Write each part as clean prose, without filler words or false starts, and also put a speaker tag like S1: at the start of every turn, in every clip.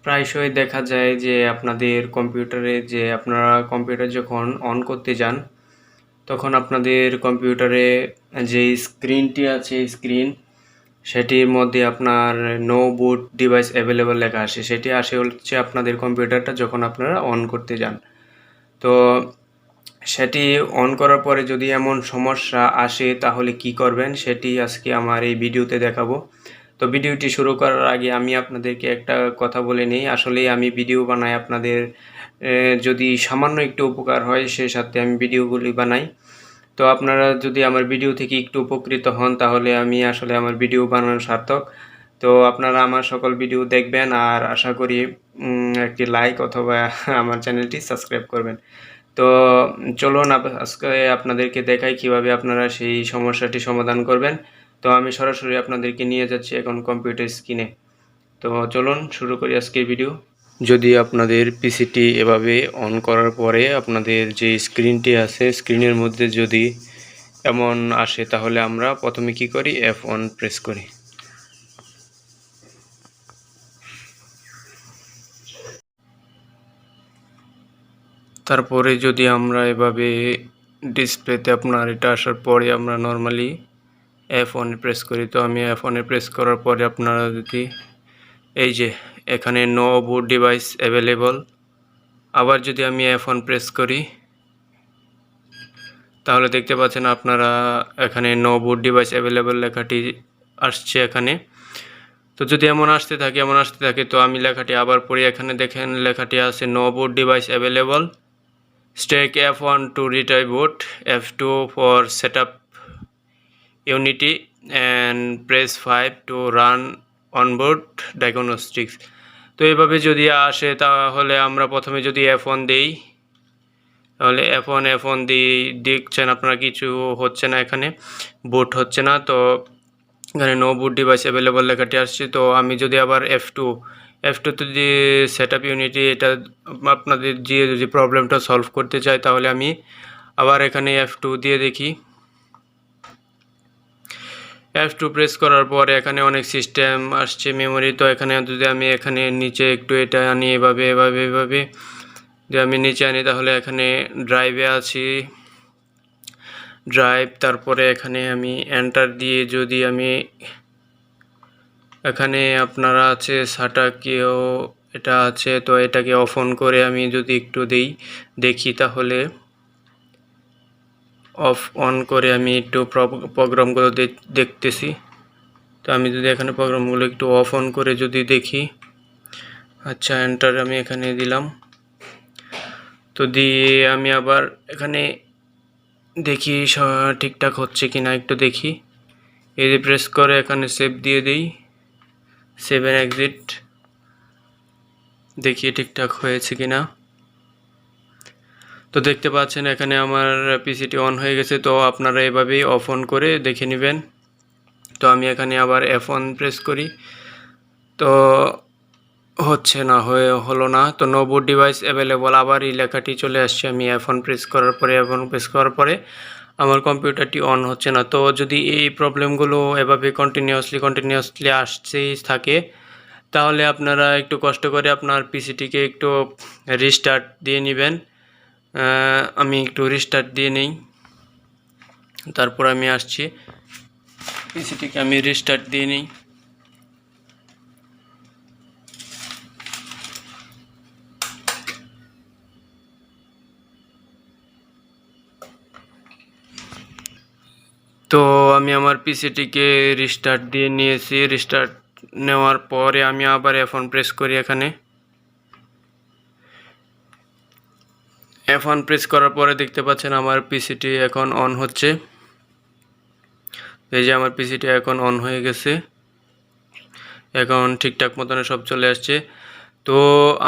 S1: প্রায়শই দেখা যায় যে আপনাদের কম্পিউটারে যে আপনারা কম্পিউটার যখন অন করতে যান, তখন আপনাদের কম্পিউটারে যে স্ক্রিনটি আছে স্ক্রিন সেটির মধ্যে আপনার নো বুট ডিভাইস অ্যাভেলেবল লেখা আসে। সেটি আসে হচ্ছে আপনাদের কম্পিউটারটা যখন আপনারা অন করতে যান। তো সেটি অন করার পরে যদি এমন সমস্যা আসে তাহলে কি করবেন সেটি আজকে আমার এই ভিডিওতে দেখাবো। তো ভিডিওটি শুরু করার আগে আমি আপনাদেরকে একটা কথা বলে নিই। আসলেই আমি ভিডিও বানাই আপনাদের যদি সামান্য একটু উপকার হয় সেই সাথে আমি ভিডিওগুলি বানাই। তো আপনারা যদি আমার ভিডিও থেকে একটু উপকৃত হন তাহলে আমি আসলে আমার ভিডিও বানানো সার্থক। তো আপনারা আমার সকল ভিডিও দেখবেন আর আশা করি একটি লাইক অথবা আমার চ্যানেলটি সাবস্ক্রাইব করবেন। তো চলুন আজকে আপনাদেরকে দেখাই কিভাবে আপনারা সেই সমস্যাটি সমাধান করবেন। তো আমি সরাসরি আপনাদেরকে নিয়ে যাচ্ছি এখন কম্পিউটার স্ক্রিনে। তো চলুন শুরু করি আজকের ভিডিও। যদি আপনাদের পিসিটি এভাবে অন করার পরে আপনাদের যে স্ক্রিনটি আছে স্ক্রিনের মধ্যে যদি এমন আসে তাহলে আমরা প্রথমে কি করি, F1 প্রেস করি। তারপরে যদি আমরা এভাবে ডিসপ্লেতে আপনার এটা আসার পরে আমরা নর্মালি F1 প্রেস করি। তো আমি F1 প্রেস করার পরে আপনারা যদি এই যে এখানে নো বুট ডিভাইস অ্যাভেলেবল, আবার যদি আমি F1 প্রেস করি তাহলে দেখতে পাচ্ছেন আপনারা এখানে নো বুট ডিভাইস অ্যাভেলেবল লেখাটি আসছে এখানে। তো যদি এমন আসতে থাকে তো আমি লেখাটি আবার পড়ি। এখানে দেখেন লেখাটি আছে no boot device available, strike F1 to retrieve boot, F2 for setup unity and press 5 to run onboard diagnostics। তো এভাবে যদি আসে তাহলে আমরা প্রথমে যদি F1 দেই তাহলে F1 দিয়ে দেখছেন আপনারা কিছু হচ্ছে না, এখানে বুট হচ্ছে না। তো এখানে নো বুট ডিভাইস অ্যাভেলেবল লেখাটি আসছে। তো আমি যদি আবার F2তে যে সেটআপ ইউনিটি এটা আপনাদের দিয়ে যদি প্রবলেমটা সলভ করতে চাই তাহলে আমি আবার এখানে F2 দিয়ে দেখি। F2 প্রেস করার পরে এখানে অনেক সিস্টেম আসছে, মেমোরি। তো এখানে যদি আমি এখানে নিচে একটু এটা আনি এভাবে যদি আমি নিচে আনি তাহলে এখানে ড্রাইভে আছি, ড্রাইভ। তারপরে এখানে আমি এন্টার দিয়ে যদি আমি এখানে আপনারা আছে সাটাকেও এটা আছে, তো এটাকে অফ অন করে আমি যদি একটু দেখি তাহলে অফ অন করে আমি একটু প্রোগ্রামগুলো দেখতেছি। তো আমি যদি এখানে প্রোগ্রামগুলো একটু অফ অন করে যদি দেখি, আচ্ছা এন্টার আমি এখানে দিলাম। তো দিয়ে আমি আবার এখানে দেখি ঠিকঠাক হচ্ছে কিনা একটু দেখি। এই যে প্রেস করে এখানে সেভ দিয়ে দিই, সেভ এন্ড এক্সিট, দেখি ঠিকঠাক হয়েছে কিনা। তো দেখতে পাচ্ছেন এখানে আমার পিসিটি অন হয়ে গেছে। তো আপনারা এভাবেই অফ অন করে দেখে নেবেন। তো আমি এখানে আবার F1 প্রেস করি, তো হচ্ছে না, হলো না। তো নো বুট ডিভাইস অ্যাভেলেবল আবার এই লেখাটি চলে আসছে। আমি F1 প্রেস করার পরে আমার কম্পিউটারটি অন হচ্ছে না। তো যদি এই প্রবলেমগুলো এভাবে কন্টিনিউয়াসলি আসতেই থাকে তাহলে আপনারা একটু কষ্ট করে আপনার পিসিটিকে একটু রিস্টার্ট দিয়ে নেবেন। আমি একটু রিস্টার্ট দিয়ে নেই, তারপর আমি আসছি পিসিটিকে আমি রিস্টার্ট দিয়ে নিই। তো আমি আমার পিসিটিকে রিস্টার্ট দিয়ে নিয়েছি। রিস্টার্ট নেওয়ার পরে আমি আবার F1 প্রেস করি। এখানে F1 প্রেস করার পরে দেখতে পাচ্ছেন আমার পিসিটি এখন অন হচ্ছে। এই যে আমার পিসিটি এখন অন হয়ে গেছে, এখন ঠিকঠাক মতন সব চলে আসছে। তো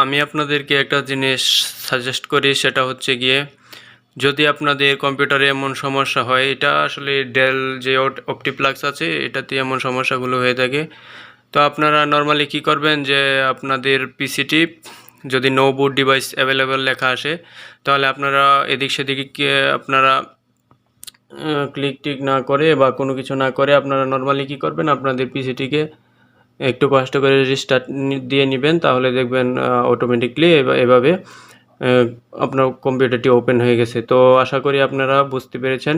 S1: আমি আপনাদেরকে একটা জিনিস সাজেস্ট করি, সেটা হচ্ছে গিয়ে যদি আপনাদের কম্পিউটারে এমন সমস্যা হয়, এটা আসলে ডেল যে অপটিপ্লেক্স আছে এটাতে এমন সমস্যাগুলো হয়ে থাকে। তো আপনারা নর্মালি কি করবেন যে আপনাদের পিসিটি যদি নো বুট ডিভাইস অ্যাভেলেবল লেখা আসে তাহলে আপনারা এদিক সেদিক আপনারা ক্লিক টিক না করে বা কোনো কিছু না করে আপনারা নর্মালি কি করবেন, আপনাদের পিসিটিকে একটু কষ্ট করে রিস্টার্ট দিয়ে নেবেন, তাহলে দেখবেন অটোমেটিকলি এভাবে আপনার কম্পিউটারটি ওপেন হয়ে গেছে। তো আশা করি আপনারা বুঝতে পেরেছেন।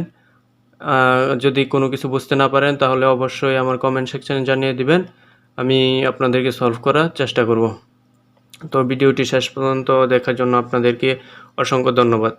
S1: যদি কোনো কিছু বুঝতে না পারেন তাহলে অবশ্যই আমার কমেন্ট সেকশনে জানিয়ে দিবেন, আমি আপনাদেরকে সলভ করার চেষ্টা করব। তো ভিডিওটি শেষ পর্যন্ত দেখার জন্য আপনাদেরকে অসংখ্য ধন্যবাদ।